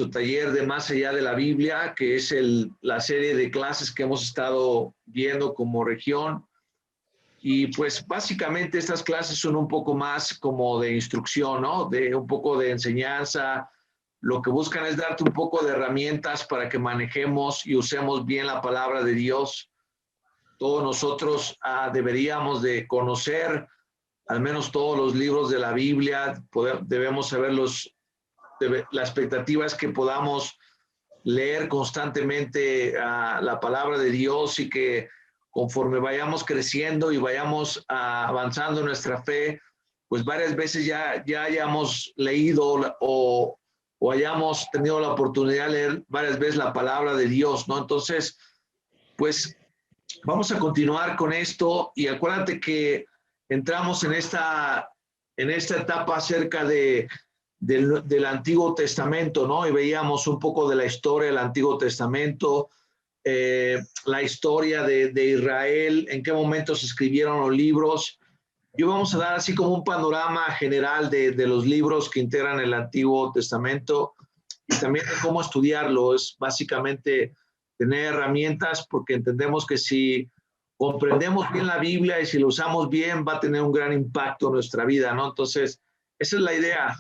taller de Más Allá de la Biblia, que es la serie de clases que hemos estado viendo como región. Y pues básicamente estas clases son un poco más como de instrucción, ¿no? De un poco de enseñanza. Lo que buscan es darte un poco de herramientas para que manejemos y usemos bien la palabra de Dios. Todos nosotros deberíamos de conocer al menos todos los libros de la Biblia. Debemos saber la expectativa es que podamos leer constantemente la palabra de Dios y que conforme vayamos creciendo y vayamos avanzando en nuestra fe, pues varias veces ya hayamos leído o hayamos tenido la oportunidad de leer varias veces la palabra de Dios, ¿no? Entonces, pues vamos a continuar con esto y acuérdate que entramos en esta etapa acerca del Antiguo Testamento, ¿no? Y veíamos un poco de la historia del Antiguo Testamento, la historia de Israel, en qué momento se escribieron los libros. Y vamos a dar así como un panorama general de los libros que integran el Antiguo Testamento y también de cómo estudiarlo. Es básicamente tener herramientas, porque entendemos que si comprendemos bien la Biblia y si lo usamos bien, va a tener un gran impacto en nuestra vida, ¿no? Entonces, esa es la idea.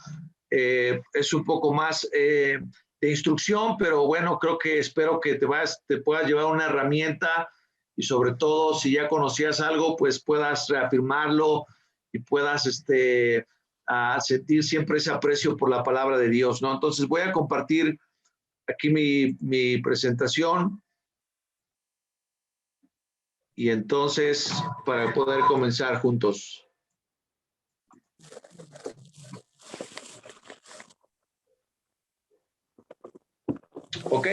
Es un poco más de instrucción, pero bueno, espero que te puedas llevar una herramienta y sobre todo si ya conocías algo, pues puedas reafirmarlo y puedas sentir siempre ese aprecio por la palabra de Dios, ¿no? Entonces voy a compartir aquí mi presentación y entonces para poder comenzar juntos. Ok.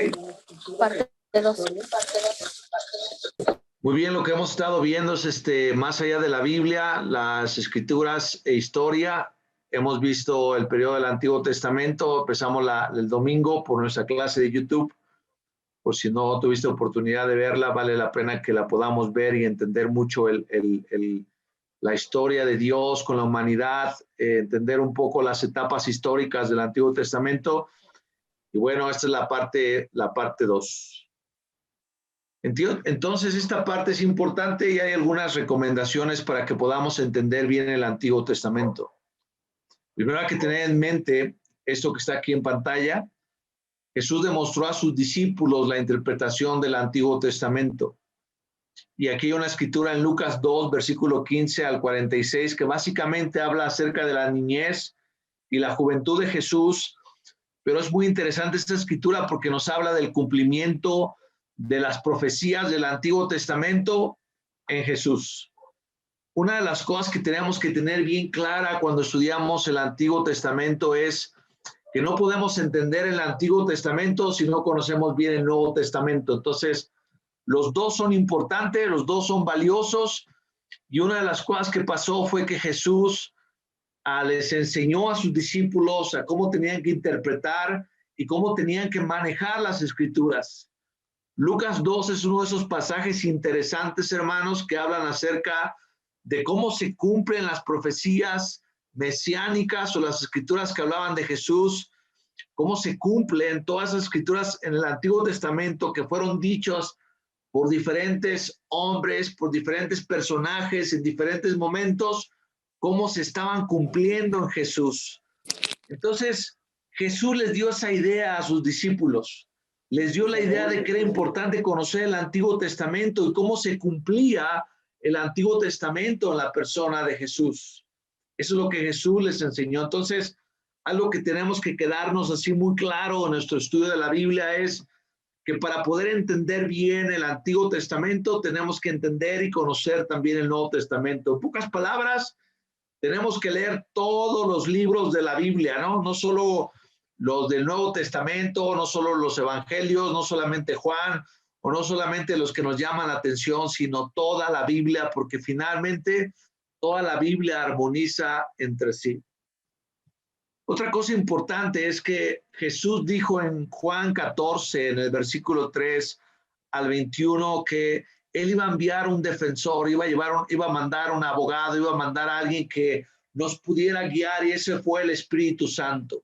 Parte 2. Muy bien, lo que hemos estado viendo es Más Allá de la Biblia, las escrituras e historia. Hemos visto el periodo del Antiguo Testamento. Empezamos el domingo por nuestra clase de YouTube. Por si no tuviste oportunidad de verla, vale la pena que la podamos ver y entender mucho la historia de Dios con la humanidad, entender un poco las etapas históricas del Antiguo Testamento. Y bueno, esta es la parte 2. Entonces, esta parte es importante y hay algunas recomendaciones para que podamos entender bien el Antiguo Testamento. Primero hay que tener en mente esto que está aquí en pantalla. Jesús demostró a sus discípulos la interpretación del Antiguo Testamento. Y aquí hay una escritura en Lucas 2, versículo 15 al 46, que básicamente habla acerca de la niñez y la juventud de Jesús. Pero es muy interesante esta escritura porque nos habla del cumplimiento de las profecías del Antiguo Testamento en Jesús. Una de las cosas que tenemos que tener bien clara cuando estudiamos el Antiguo Testamento es que no podemos entender el Antiguo Testamento si no conocemos bien el Nuevo Testamento. Entonces, los dos son importantes, los dos son valiosos, y una de las cosas que pasó fue que Jesús les enseñó a sus discípulos a cómo tenían que interpretar y cómo tenían que manejar las escrituras. Lucas 2 es uno de esos pasajes interesantes, hermanos, que hablan acerca de cómo se cumplen las profecías mesiánicas o las escrituras que hablaban de Jesús, cómo se cumplen todas las escrituras en el Antiguo Testamento que fueron dichas por diferentes hombres, por diferentes personajes en diferentes momentos, cómo se estaban cumpliendo en Jesús. Entonces, Jesús les dio esa idea a sus discípulos. Les dio la idea de que era importante conocer el Antiguo Testamento y cómo se cumplía el Antiguo Testamento en la persona de Jesús. Eso es lo que Jesús les enseñó. Entonces, algo que tenemos que quedarnos así muy claro en nuestro estudio de la Biblia es que para poder entender bien el Antiguo Testamento tenemos que entender y conocer también el Nuevo Testamento. En pocas palabras, tenemos que leer todos los libros de la Biblia, ¿no? No solo los del Nuevo Testamento, no solo los evangelios, no solamente Juan, o no solamente los que nos llaman la atención, sino toda la Biblia, porque finalmente toda la Biblia armoniza entre sí. Otra cosa importante es que Jesús dijo en Juan 14, en el versículo 3 al 21, que Él iba a enviar un defensor, iba a mandar un abogado, iba a mandar a alguien que nos pudiera guiar, y ese fue el Espíritu Santo.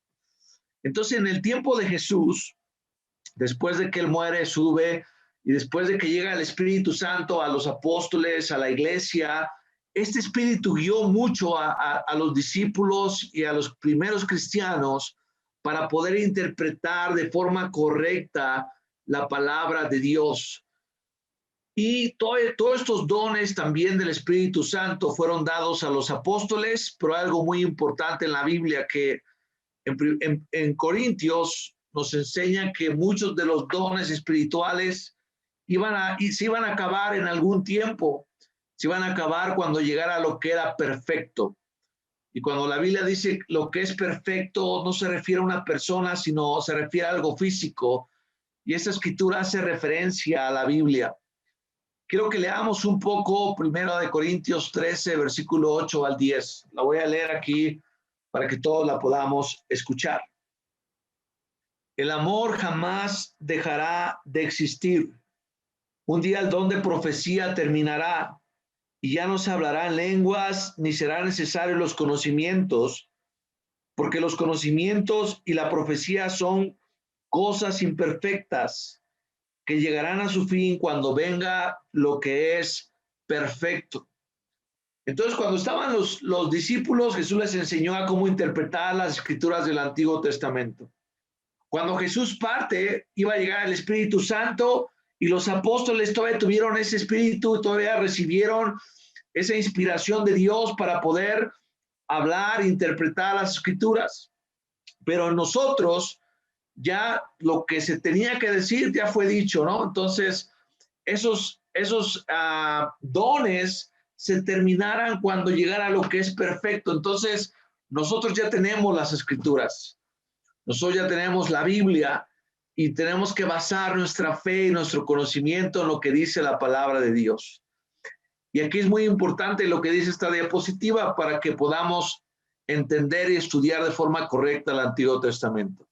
Entonces, en el tiempo de Jesús, después de que Él muere, sube, y después de que llega el Espíritu Santo a los apóstoles, a la iglesia, este Espíritu guió mucho a los discípulos y a los primeros cristianos para poder interpretar de forma correcta la palabra de Dios. Y todos estos dones también del Espíritu Santo fueron dados a los apóstoles, pero algo muy importante en la Biblia que en Corintios nos enseña que muchos de los dones espirituales se iban a acabar en algún tiempo, se iban a acabar cuando llegara lo que era perfecto. Y cuando la Biblia dice lo que es perfecto, no se refiere a una persona, sino se refiere a algo físico. Y esta escritura hace referencia a la Biblia. Quiero que leamos un poco primero de Corintios 13, versículo 8 al 10. La voy a leer aquí para que todos la podamos escuchar. El amor jamás dejará de existir. Un día el don de profecía terminará y ya no se hablarán lenguas ni serán necesarios los conocimientos, porque los conocimientos y la profecía son cosas imperfectas que llegarán a su fin cuando venga lo que es perfecto. Entonces, cuando estaban los discípulos, Jesús les enseñó a cómo interpretar las escrituras del Antiguo Testamento. Cuando Jesús parte, iba a llegar el Espíritu Santo y los apóstoles todavía tuvieron ese espíritu, todavía recibieron esa inspiración de Dios para poder hablar, interpretar las escrituras. Pero nosotros, ya lo que se tenía que decir ya fue dicho, ¿no? Entonces, esos dones se terminaran cuando llegara lo que es perfecto. Entonces, nosotros ya tenemos las escrituras, nosotros ya tenemos la Biblia y tenemos que basar nuestra fe y nuestro conocimiento en lo que dice la palabra de Dios. Y aquí es muy importante lo que dice esta diapositiva para que podamos entender y estudiar de forma correcta el Antiguo Testamento.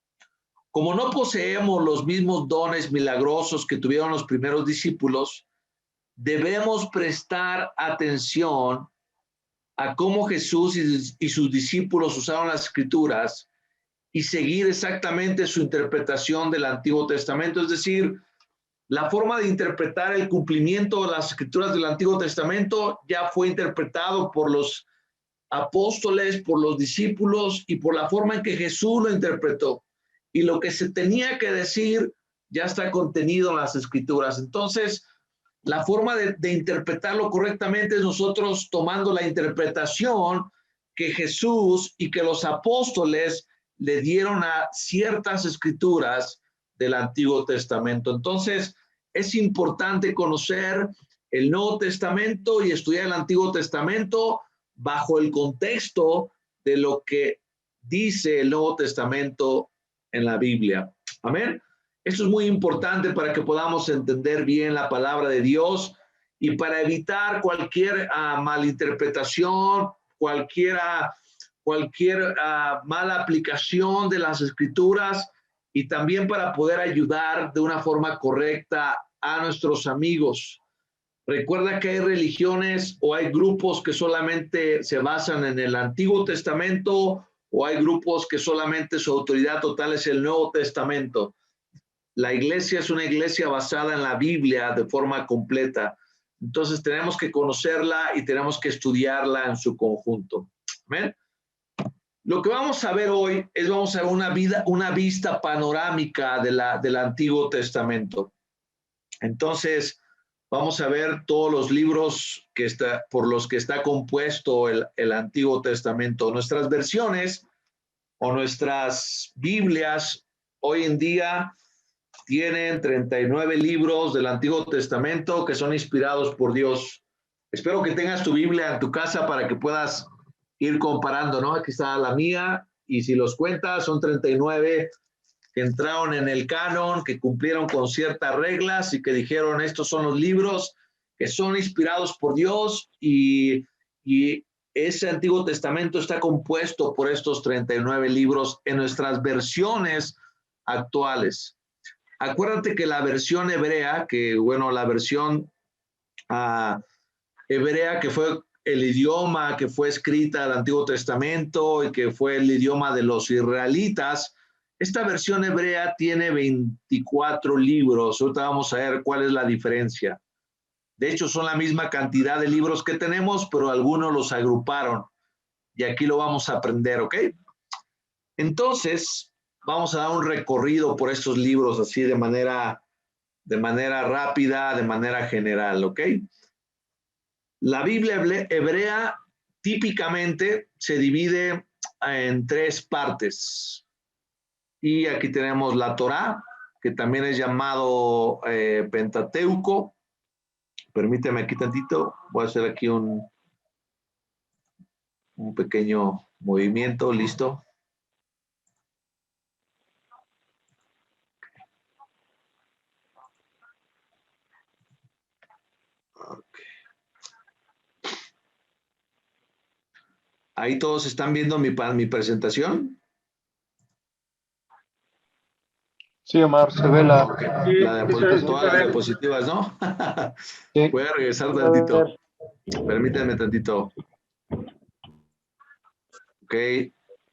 Como no poseemos los mismos dones milagrosos que tuvieron los primeros discípulos, debemos prestar atención a cómo Jesús y sus discípulos usaron las escrituras y seguir exactamente su interpretación del Antiguo Testamento. Es decir, la forma de interpretar el cumplimiento de las escrituras del Antiguo Testamento ya fue interpretado por los apóstoles, por los discípulos y por la forma en que Jesús lo interpretó. Y lo que se tenía que decir ya está contenido en las escrituras. Entonces, la forma de interpretarlo correctamente es nosotros tomando la interpretación que Jesús y que los apóstoles le dieron a ciertas escrituras del Antiguo Testamento. Entonces, es importante conocer el Nuevo Testamento y estudiar el Antiguo Testamento bajo el contexto de lo que dice el Nuevo Testamento en la Biblia. Amén. Esto es muy importante para que podamos entender bien la palabra de Dios y para evitar cualquier malinterpretación, cualquier mala aplicación de las escrituras y también para poder ayudar de una forma correcta a nuestros amigos. Recuerda que hay religiones o hay grupos que solamente se basan en el Antiguo Testamento o hay grupos que solamente su autoridad total es el Nuevo Testamento. La iglesia es una iglesia basada en la Biblia de forma completa. Entonces tenemos que conocerla y tenemos que estudiarla en su conjunto. ¿Amén? Lo que vamos a ver hoy es, vamos a ver una vista panorámica del Antiguo Testamento. Entonces, vamos a ver todos los libros por los que está compuesto el Antiguo Testamento. Nuestras versiones o nuestras Biblias hoy en día tienen 39 libros del Antiguo Testamento que son inspirados por Dios. Espero que tengas tu Biblia en tu casa para que puedas ir comparando, ¿no? Aquí está la mía y si los cuentas son 39 que entraron en el canon, que cumplieron con ciertas reglas y que dijeron estos son los libros que son inspirados por Dios y ese Antiguo Testamento está compuesto por estos 39 libros en nuestras versiones actuales. Acuérdate que la versión hebrea, la versión hebrea que fue el idioma que fue escrita el Antiguo Testamento y que fue el idioma de los israelitas, Esta versión hebrea tiene 24 libros. Ahorita vamos a ver cuál es la diferencia. De hecho, son la misma cantidad de libros que tenemos, pero algunos los agruparon. Y aquí lo vamos a aprender, ¿ok? Entonces, vamos a dar un recorrido por estos libros así de manera rápida, de manera general, ¿ok? La Biblia hebrea típicamente se divide en 3 partes. Y aquí tenemos la Torá, que también es llamado Pentateuco. Permíteme aquí tantito, voy a hacer aquí un pequeño movimiento, listo. Okay. Ahí todos están viendo mi presentación. Sí, Omar, se ve la, todas las diapositivas, ¿no? sí. Voy a regresar tantito. Permítanme tantito. Ok,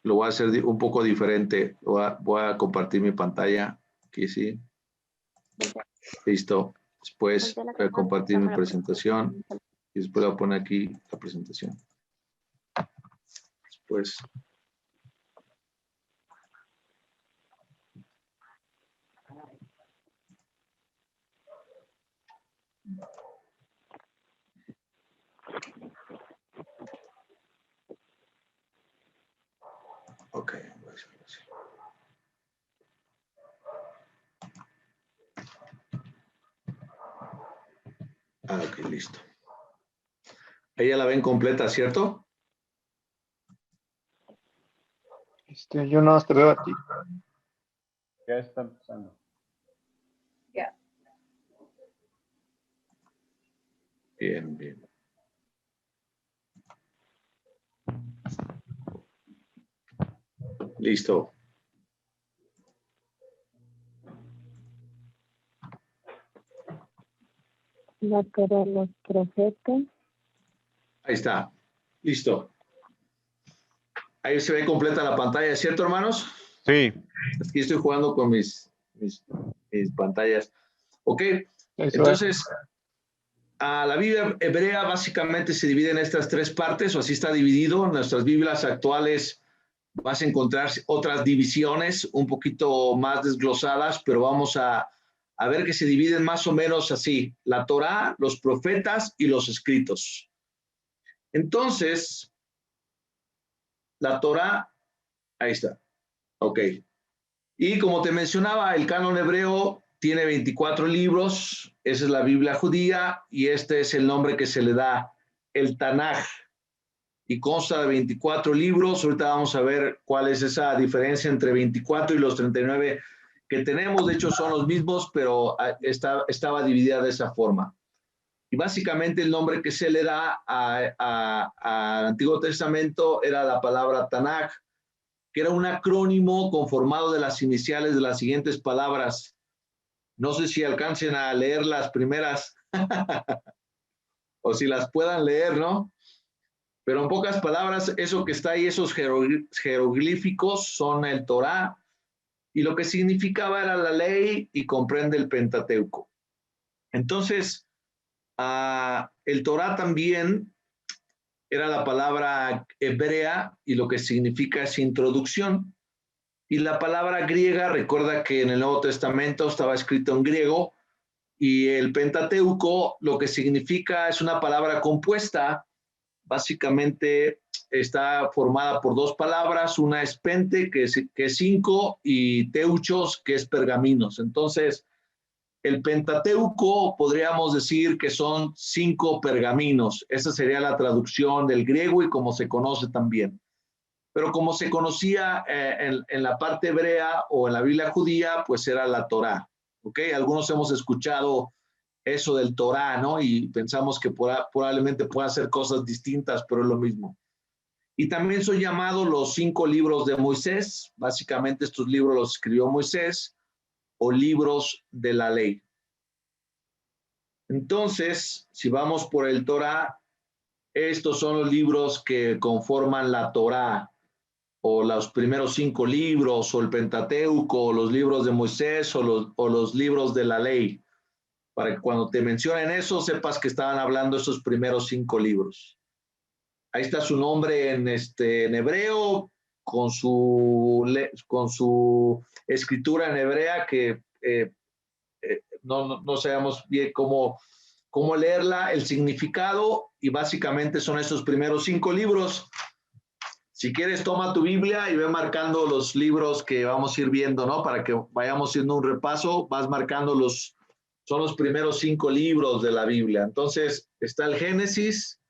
lo voy a hacer un poco diferente. Voy a compartir mi pantalla. Aquí sí. Listo. Después voy a compartir mi presentación. Y después voy a poner aquí la presentación. Después. Ok, voy a hacerlo así. Ok, listo. Ahí ya la ven completa, ¿cierto? Yo no te veo a ti. Ya está empezando. Ya. Bien, bien. Listo. La Torá, los profetas. Ahí está. Listo. Ahí se ve completa la pantalla, ¿cierto, hermanos? Sí. Aquí estoy jugando con mis pantallas. Ok, entonces, la Biblia hebrea básicamente se divide en estas 3 partes, o así está dividido. En nuestras Biblias actuales vas a encontrar otras divisiones un poquito más desglosadas, pero vamos a ver que se dividen más o menos así: la Torá, los profetas y los escritos. Entonces, la Torá, ahí está. Ok. Y como te mencionaba, el canon hebreo tiene 24 libros. Esa es la Biblia judía y este es el nombre que se le da, el Tanaj. Y consta de 24 libros. Ahorita vamos a ver cuál es esa diferencia entre 24 y los 39 que tenemos. De hecho, son los mismos, pero estaba dividida de esa forma. Y básicamente el nombre que se le da al Antiguo Testamento era la palabra Tanaj, que era un acrónimo conformado de las iniciales de las siguientes palabras. No sé si alcancen a leer las primeras o si las puedan leer, ¿no? Pero en pocas palabras, eso que está ahí, esos jeroglíficos son el Torá, y lo que significaba era la ley y comprende el Pentateuco. Entonces, el Torá también era la palabra hebrea y lo que significa es introducción. Y la palabra griega, recuerda que en el Nuevo Testamento estaba escrito en griego, y el Pentateuco lo que significa es una palabra compuesta. Básicamente está formada por 2 palabras, una es pente, que es 5, y teuchos, que es pergaminos. Entonces, el Pentateuco podríamos decir que son 5 pergaminos. Esa sería la traducción del griego y como se conoce también. Pero como se conocía en la parte hebrea o en la Biblia judía, pues era la Torá. ¿Ok? Algunos hemos escuchado eso del Torá, ¿no? Y pensamos que probablemente pueda ser cosas distintas, pero es lo mismo. Y también son llamados los 5 libros de Moisés. Básicamente estos libros los escribió Moisés, o libros de la ley. Entonces, si vamos por el Torá, estos son los libros que conforman la Torá, o los primeros 5 libros, o el Pentateuco, o los libros de Moisés, o los libros de la ley, para que cuando te mencionen eso, sepas que estaban hablando esos primeros 5 libros. Ahí está su nombre en hebreo, con su escritura en hebrea, que no sabemos bien cómo leerla, el significado, y básicamente son estos primeros 5 libros. Si quieres, toma tu Biblia y ve marcando los libros que vamos a ir viendo, ¿no? Para que vayamos haciendo un repaso, vas marcando son los primeros 5 libros de la Biblia. Entonces, está el Génesis,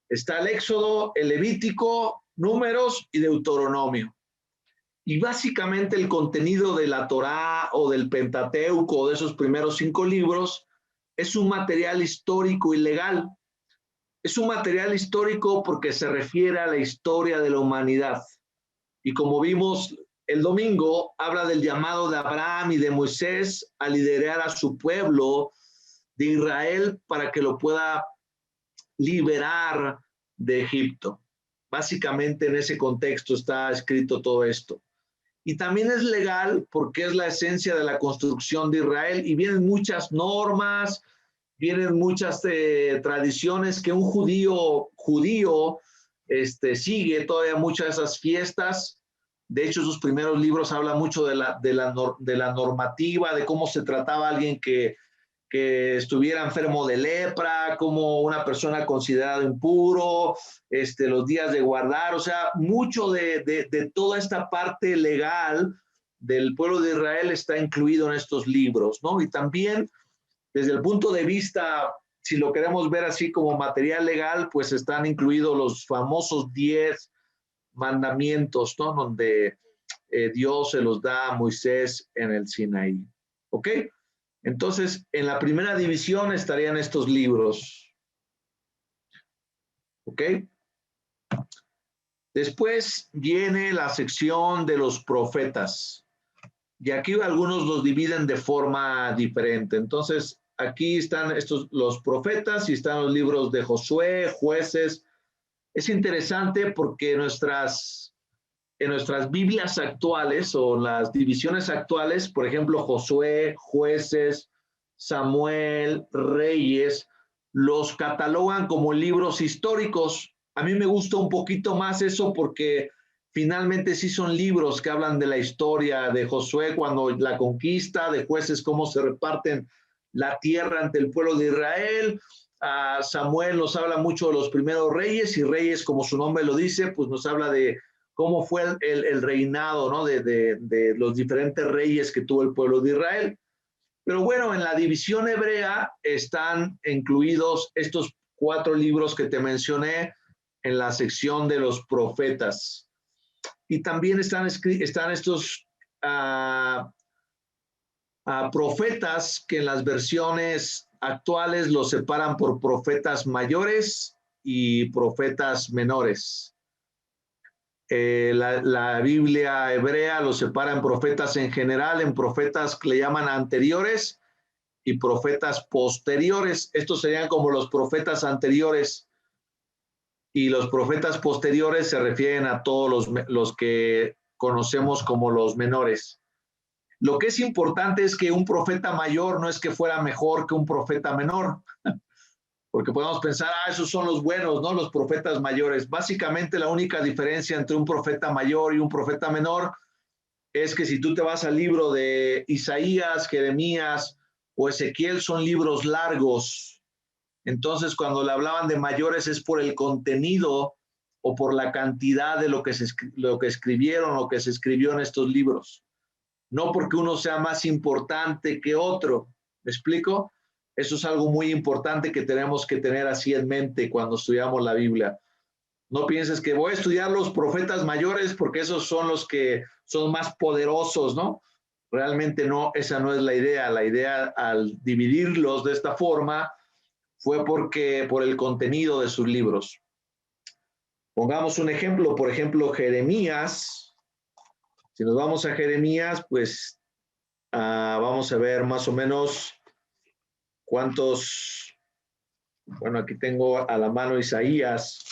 está el Éxodo, el Levítico, Números y Deuteronomio. Y básicamente el contenido de la Torá o del Pentateuco o de esos primeros 5 libros es un material histórico y legal. Es un material histórico porque se refiere a la historia de la humanidad. Y como vimos el domingo, habla del llamado de Abraham y de Moisés a liderar a su pueblo de Israel para que lo pueda liberar de Egipto. Básicamente en ese contexto está escrito todo esto. Y también es legal porque es la esencia de la construcción de Israel y vienen muchas normas, vienen muchas tradiciones que un judío sigue todavía muchas de esas fiestas. De hecho, sus primeros libros hablan mucho de la normativa, de cómo se trataba a alguien que estuviera enfermo de lepra, como una persona considerada impuro, los días de guardar, o sea, mucho de toda esta parte legal del pueblo de Israel está incluido en estos libros, ¿no? Y también desde el punto de vista, si lo queremos ver así como material legal, pues están incluidos los famosos 10 mandamientos, ¿no? Donde Dios se los da a Moisés en el Sinaí. ¿Ok? Entonces, en la primera división estarían estos libros. ¿Ok? Después viene la sección de los profetas. Y aquí algunos los dividen de forma diferente. Entonces, aquí están los profetas y están los libros de Josué, Jueces. Es interesante porque en nuestras Biblias actuales o las divisiones actuales, por ejemplo, Josué, Jueces, Samuel, Reyes, los catalogan como libros históricos. A mí me gusta un poquito más eso porque finalmente sí son libros que hablan de la historia de Josué cuando la conquista, de Jueces cómo se reparten la tierra ante el pueblo de Israel. Samuel nos habla mucho de los primeros reyes y Reyes, como su nombre lo dice, pues nos habla de cómo fue el reinado, ¿no? de los diferentes reyes que tuvo el pueblo de Israel. Pero bueno, en la división hebrea están incluidos estos 4 libros que te mencioné en la sección de los profetas. Y también están estos profetas que en las versiones actuales los separan por profetas mayores y profetas menores. La Biblia hebrea los separa en profetas en general, en profetas que le llaman anteriores y profetas posteriores. Estos serían como los profetas anteriores y los profetas posteriores se refieren a todos los que conocemos como los menores. Lo que es importante es que un profeta mayor no es que fuera mejor que un profeta menor. Porque podemos pensar, esos son los buenos, ¿no? Los profetas mayores. Básicamente la única diferencia entre un profeta mayor y un profeta menor es que si tú te vas al libro de Isaías, Jeremías o Ezequiel, son libros largos. Entonces, cuando le hablaban de mayores es por el contenido o por la cantidad de lo que escribieron o que se escribió en estos libros. No porque uno sea más importante que otro. ¿Me explico? Eso es algo muy importante que tenemos que tener así en mente cuando estudiamos la Biblia. No pienses que voy a estudiar los profetas mayores porque esos son los que son más poderosos, ¿no? Realmente no, esa no es la idea. La idea al dividirlos de esta forma fue por el contenido de sus libros. Pongamos un ejemplo, por ejemplo, Jeremías. Si nos vamos a Jeremías, pues vamos a ver más o menos cuántos, bueno, aquí tengo a la mano Isaías.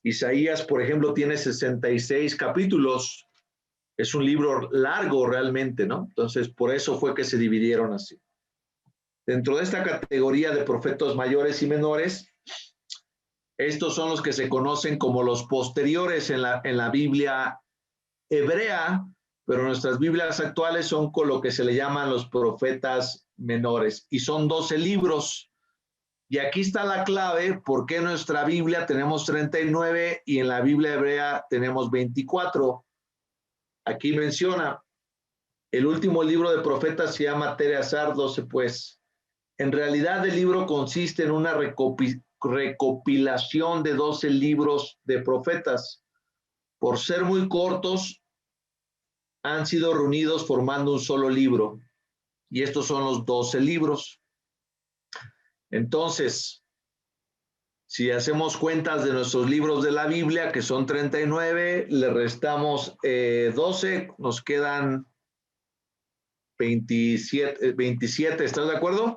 Isaías, por ejemplo, tiene 66 capítulos. Es un libro largo realmente, ¿no? Entonces, por eso fue que se dividieron así. Dentro de esta categoría de profetas mayores y menores, estos son los que se conocen como los posteriores en la Biblia hebrea, pero nuestras Biblias actuales son con lo que se le llaman los profetas menores, y son 12 libros. Y aquí está la clave, por qué en nuestra Biblia tenemos 39 y en la Biblia hebrea tenemos 24. Aquí menciona, el último libro de profetas se llama Tere Azar 12, pues. En realidad el libro consiste en una recopilación de 12 libros de profetas. Por ser muy cortos, han sido reunidos formando un solo libro. Y estos son los 12 libros. Entonces, si hacemos cuentas de nuestros libros de la Biblia, que son 39, le restamos 12, nos quedan 27, ¿estás de acuerdo?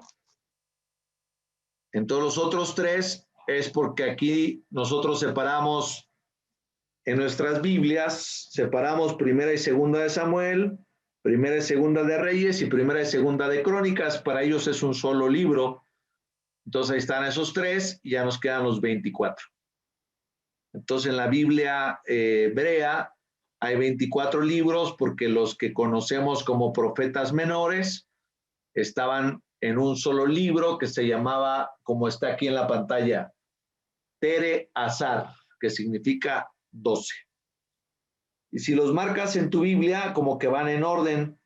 En todos los otros 3 es porque aquí nosotros separamos en nuestras Biblias, separamos primera y segunda de Samuel, primera y segunda de Reyes y primera y segunda de Crónicas. Para ellos es un solo libro. Entonces ahí están esos 3 y ya nos quedan los 24. Entonces en la Biblia hebrea hay 24 libros porque los que conocemos como profetas menores estaban en un solo libro que se llamaba, como está aquí en la pantalla, Tere Azar, que significa 12. Y si los marcas en tu Biblia, como que van en orden,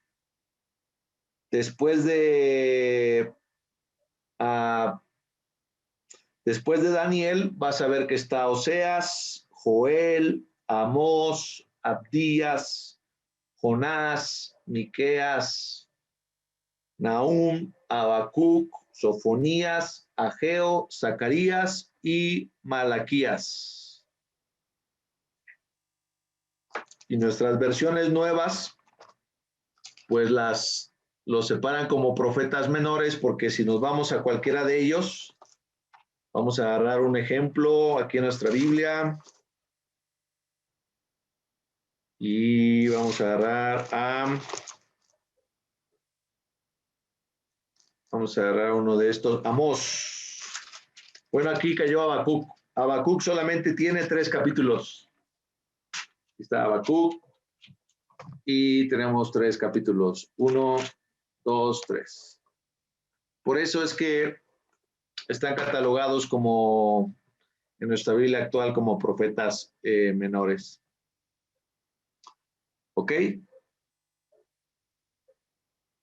después de Daniel, vas a ver que está Oseas, Joel, Amós, Abdías, Jonás, Miqueas, Nahum, Habacuc, Sofonías, Ageo, Zacarías y Malaquías. Y nuestras versiones nuevas, pues los separan como profetas menores, porque si nos vamos a cualquiera de ellos, vamos a agarrar un ejemplo aquí en nuestra Biblia. Y vamos a agarrar uno de estos, Amós. Bueno, aquí cayó Habacuc. Habacuc solamente tiene 3 capítulos. Aquí está Habacuc. Y tenemos 3 capítulos. 1, 2, 3. Por eso es que están catalogados como, en nuestra Biblia actual, como profetas menores. ¿Ok?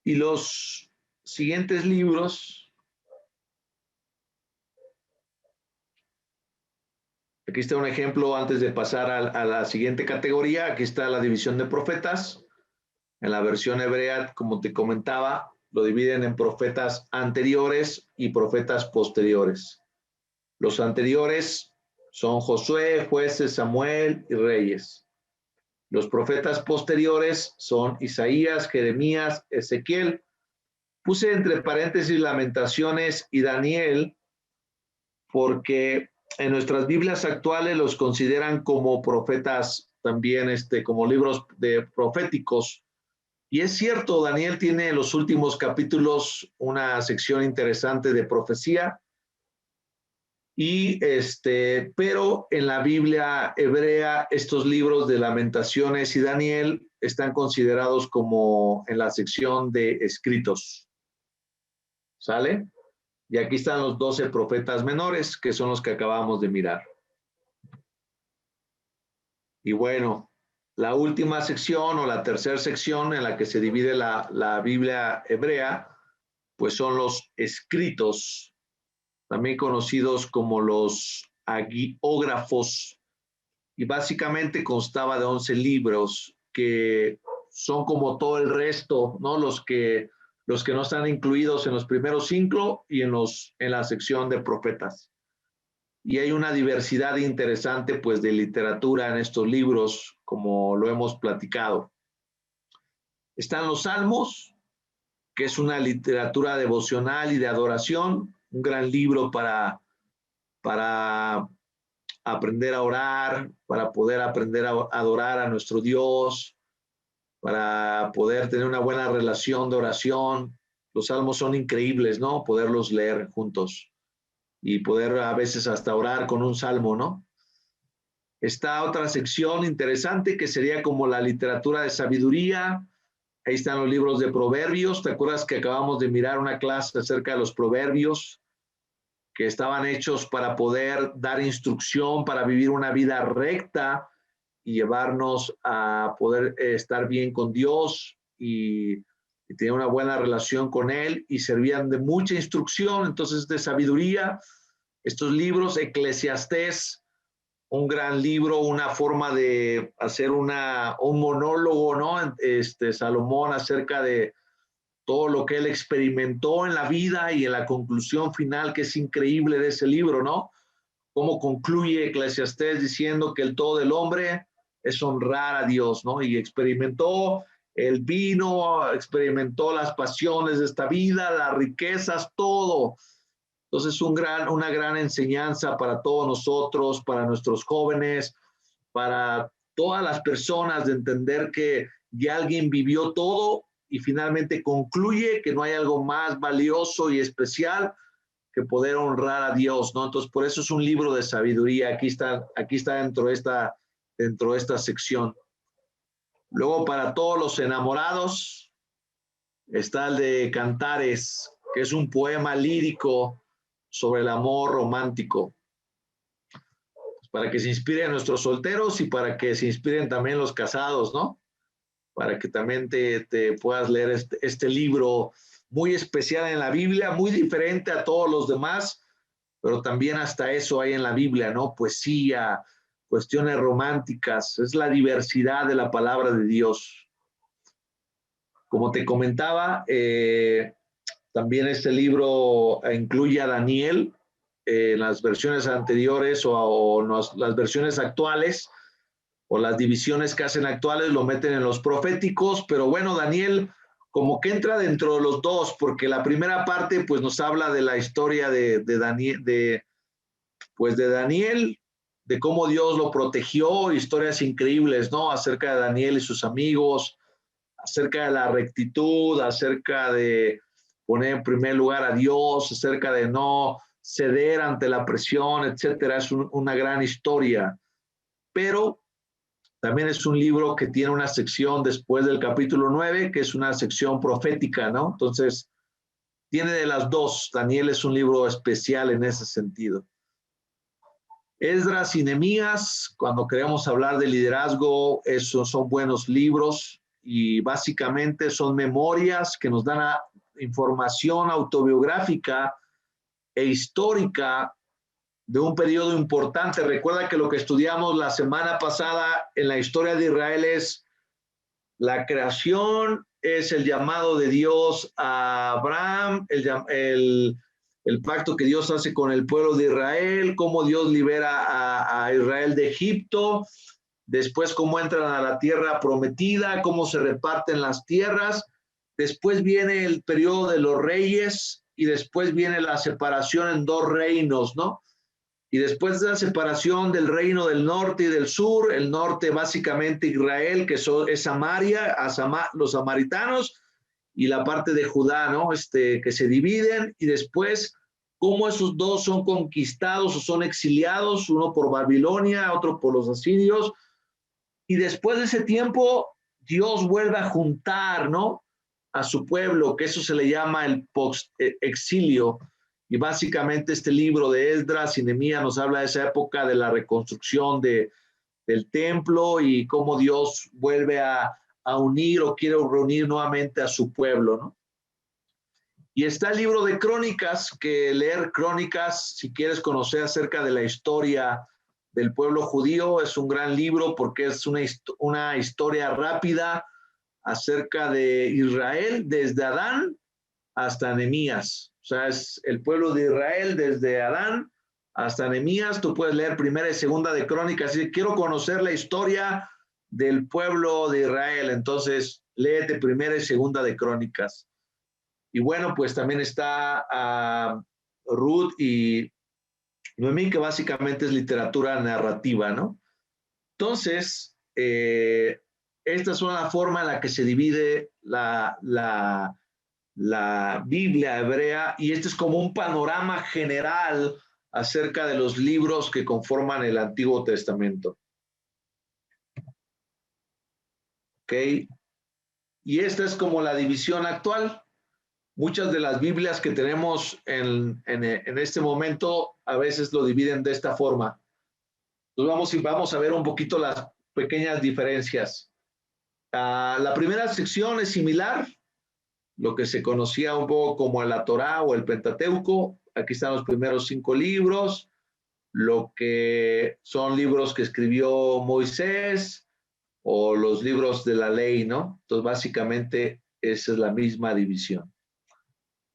Y los siguientes libros, aquí está un ejemplo antes de pasar a la siguiente categoría. Aquí está la división de profetas. En la versión hebrea, como te comentaba, lo dividen en profetas anteriores y profetas posteriores. Los anteriores son Josué, Jueces, Samuel y Reyes. Los profetas posteriores son Isaías, Jeremías, Ezequiel. Puse entre paréntesis Lamentaciones y Daniel porque en nuestras Biblias actuales los consideran como profetas también, como libros proféticos. Y es cierto, Daniel tiene en los últimos capítulos una sección interesante de profecía, pero en la Biblia hebrea estos libros de Lamentaciones y Daniel están considerados como en la sección de escritos. ¿Sale? Y aquí están los 12 profetas menores, que son los que acabamos de mirar. Y bueno, la última sección o la tercera sección en la que se divide la Biblia hebrea, pues son los escritos, también conocidos como los agiógrafos, y básicamente constaba de 11 libros que son como todo el resto, ¿no? Los que no están incluidos en los primeros 5 y en la sección de profetas. Y hay una diversidad interesante, pues, de literatura en estos libros, como lo hemos platicado. Están los Salmos, que es una literatura devocional y de adoración, un gran libro para aprender a orar, para poder aprender a adorar a nuestro Dios, para poder tener una buena relación de oración. Los salmos son increíbles, ¿no? Poderlos leer juntos y poder a veces hasta orar con un salmo, ¿no? Está otra sección interesante que sería como la literatura de sabiduría. Ahí están los libros de proverbios. ¿Te acuerdas que acabamos de mirar una clase acerca de los proverbios que estaban hechos para poder dar instrucción, para vivir una vida recta y llevarnos a poder estar bien con Dios y tener una buena relación con Él, y servían de mucha instrucción, entonces de sabiduría? Estos libros, Eclesiastés, un gran libro, una forma de hacer un monólogo, ¿no? Salomón acerca de todo lo que él experimentó en la vida y en la conclusión final, que es increíble de ese libro, ¿no? Cómo concluye Eclesiastés diciendo que el todo del hombre es honrar a Dios, ¿no? Y experimentó el vino, experimentó las pasiones de esta vida, las riquezas, todo. Entonces, una gran enseñanza para todos nosotros, para nuestros jóvenes, para todas las personas, de entender que ya alguien vivió todo y finalmente concluye que no hay algo más valioso y especial que poder honrar a Dios, ¿no? Entonces, por eso es un libro de sabiduría. Aquí está dentro de esta sección. Luego, para todos los enamorados, está el de Cantares, que es un poema lírico sobre el amor romántico, para que se inspiren nuestros solteros y para que se inspiren también los casados, ¿no? Para que también te puedas leer este libro muy especial en la Biblia, muy diferente a todos los demás, pero también hasta eso hay en la Biblia, ¿no? Poesía, cuestiones románticas, es la diversidad de la palabra de Dios. Como te comentaba, también este libro incluye a Daniel en las versiones anteriores o las versiones actuales, o las divisiones que hacen actuales lo meten en los proféticos, pero bueno, Daniel como que entra dentro de los dos, porque la primera parte pues nos habla de la historia de Daniel, de Daniel, de cómo Dios lo protegió, historias increíbles, ¿no? Acerca de Daniel y sus amigos, acerca de la rectitud, acerca de poner en primer lugar a Dios, acerca de no ceder ante la presión, etcétera. Es una gran historia, pero también es un libro que tiene una sección después del capítulo 9, que es una sección profética, ¿no? Entonces, tiene de las dos. Daniel es un libro especial en ese sentido. Esdras y Nehemías, cuando queremos hablar de liderazgo, esos son buenos libros y básicamente son memorias que nos dan información autobiográfica e histórica de un periodo importante. Recuerda que lo que estudiamos la semana pasada en la historia de Israel es la creación, es el llamado de Dios a Abraham, el pacto que Dios hace con el pueblo de Israel, cómo Dios libera a Israel de Egipto, después cómo entran a la tierra prometida, cómo se reparten las tierras, después viene el periodo de los reyes y después viene la separación en dos reinos, ¿no? Y después de la separación del reino del norte y del sur, el norte básicamente Israel, que es Samaria, los samaritanos, y la parte de Judá, ¿no? Que se dividen, y después cómo esos dos son conquistados o son exiliados, uno por Babilonia, otro por los asirios, y después de ese tiempo Dios vuelve a juntar, ¿no? A su pueblo, que eso se le llama el post-exilio. Y básicamente este libro de Esdras y Nehemías nos habla de esa época de la reconstrucción del templo y cómo Dios vuelve a unir o quiere reunir nuevamente a su pueblo, ¿no? Y está el libro de Crónicas, que leer Crónicas, si quieres conocer acerca de la historia del pueblo judío, es un gran libro porque es una historia rápida acerca de Israel desde Adán hasta Nehemías. O sea, es el pueblo de Israel desde Adán hasta Nehemías. Tú puedes leer primera y segunda de Crónicas. Si quiero conocer la historia del pueblo de Israel, entonces léete primera y segunda de Crónicas. Y bueno, pues también está Ruth y Noemí, que básicamente es literatura narrativa, ¿no? Entonces, esta es una forma en la que se divide la Biblia hebrea, y este es como un panorama general acerca de los libros que conforman el Antiguo Testamento. ¿Ok? Y esta es como la división actual. Muchas de las Biblias que tenemos en este momento a veces lo dividen de esta forma. Entonces vamos a ver un poquito las pequeñas diferencias. La primera sección es similar, lo que se conocía un poco como la Torá o el Pentateuco. Aquí están los primeros 5 libros, lo que son libros que escribió Moisés o los libros de la ley, ¿no? Entonces, básicamente, esa es la misma división.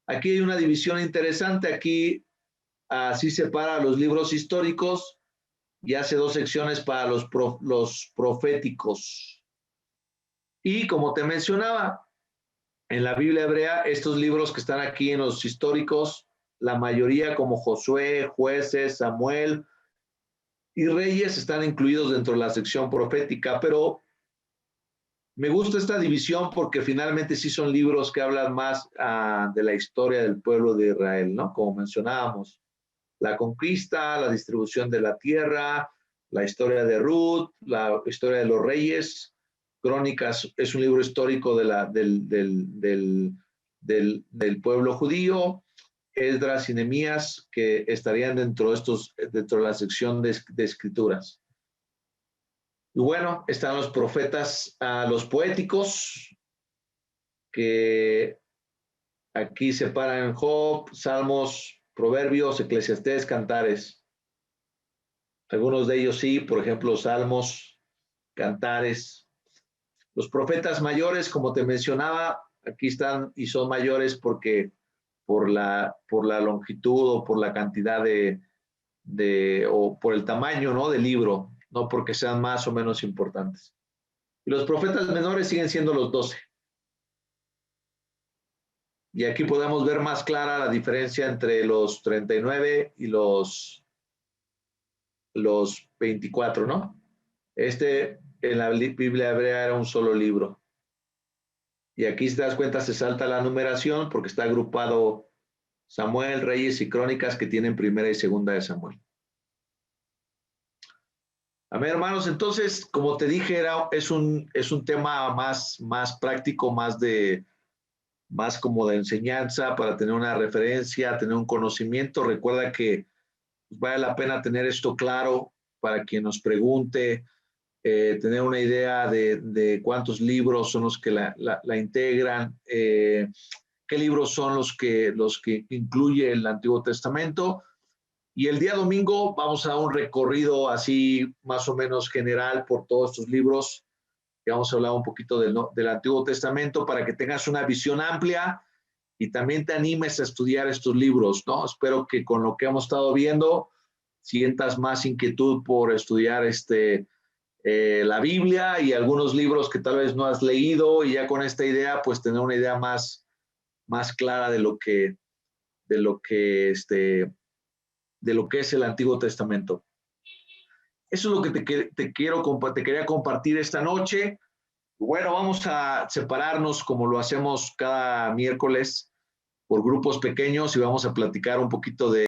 Aquí hay una división interesante. Aquí así separa los libros históricos y hace 2 secciones para los proféticos. Y como te mencionaba, en la Biblia hebrea, estos libros que están aquí en los históricos, la mayoría como Josué, Jueces, Samuel y Reyes están incluidos dentro de la sección profética, pero me gusta esta división porque finalmente sí son libros que hablan más de la historia del pueblo de Israel, ¿no? Como mencionábamos, la conquista, la distribución de la tierra, la historia de Ruth, la historia de los reyes. Crónicas es un libro histórico del pueblo judío. Esdras y Nehemías, que estarían dentro de la sección de escrituras. Y bueno, están los profetas, los poéticos, que aquí separan Job, Salmos, Proverbios, Eclesiastés, Cantares. Algunos de ellos sí, por ejemplo, Salmos, Cantares. Los profetas mayores, como te mencionaba, aquí están y son mayores porque por la longitud o por la cantidad o por el tamaño, ¿no?, del libro, no porque sean más o menos importantes. Y los profetas menores siguen siendo los 12. Y aquí podemos ver más clara la diferencia entre los 39 y los 24, ¿no? En la Biblia hebrea era un solo libro. Y aquí, si te das cuenta, se salta la numeración porque está agrupado Samuel, Reyes y Crónicas, que tienen primera y segunda de Samuel. Amén, hermanos. Entonces, como te dije, es un tema más práctico, más como de enseñanza, para tener una referencia, tener un conocimiento. Recuerda que vale la pena tener esto claro para quien nos pregunte, tener una idea de cuántos libros son los que la integran, qué libros son los que incluye el Antiguo Testamento. Y el día domingo vamos a un recorrido así más o menos general por todos estos libros, que vamos a hablar un poquito del Antiguo Testamento para que tengas una visión amplia y también te animes a estudiar estos libros, ¿no? Espero que con lo que hemos estado viendo sientas más inquietud por estudiar la Biblia y algunos libros que tal vez no has leído, y ya con esta idea pues tener una idea más clara de lo que es el Antiguo Testamento. Eso es lo que te quería compartir esta noche. Bueno, vamos a separarnos como lo hacemos cada miércoles por grupos pequeños y vamos a platicar un poquito de